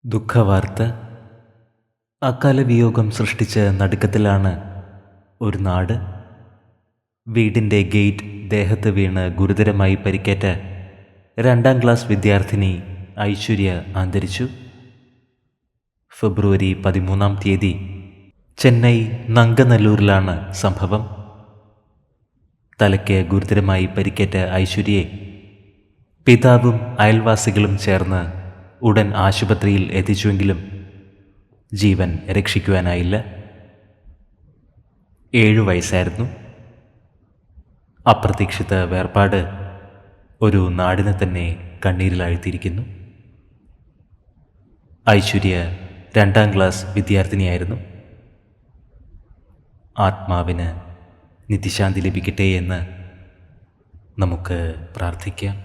ദുഃഖവാർത്ത. അകാല വിയോഗം സൃഷ്ടിച്ച നടുക്കത്തിലാണ് ഒരു നാട്. വീടിൻ്റെ ഗേറ്റ് ദേഹത്ത് വീണ് ഗുരുതരമായി പരിക്കേറ്റ 2ാം ക്ലാസ് വിദ്യാർത്ഥിനി ഐശ്വര്യ അന്തരിച്ചു. ഫെബ്രുവരി 13-ാം തീയതി ചെന്നൈ നങ്കനല്ലൂരിലാണ് സംഭവം. തലയ്ക്ക് ഗുരുതരമായി പരിക്കേറ്റ ഐശ്വര്യയെ പിതാവും അയൽവാസികളും ചേർന്ന് ഉടൻ ആശുപത്രിയിൽ എത്തിച്ചുവെങ്കിലും ജീവൻ രക്ഷിക്കുവാനായില്ല. 7 വയസ്സായിരുന്നു. അപ്രതീക്ഷിത വേർപാട് ഒരു നാടിനെ തന്നെ കണ്ണീരിലാഴ്ത്തിയിരിക്കുന്നു. ഐശ്വര്യ 2ാം ക്ലാസ് വിദ്യാർത്ഥിനിയായിരുന്നു. ആത്മാവിന് നിത്യശാന്തി ലഭിക്കട്ടെ എന്ന് നമുക്ക് പ്രാർത്ഥിക്കാം.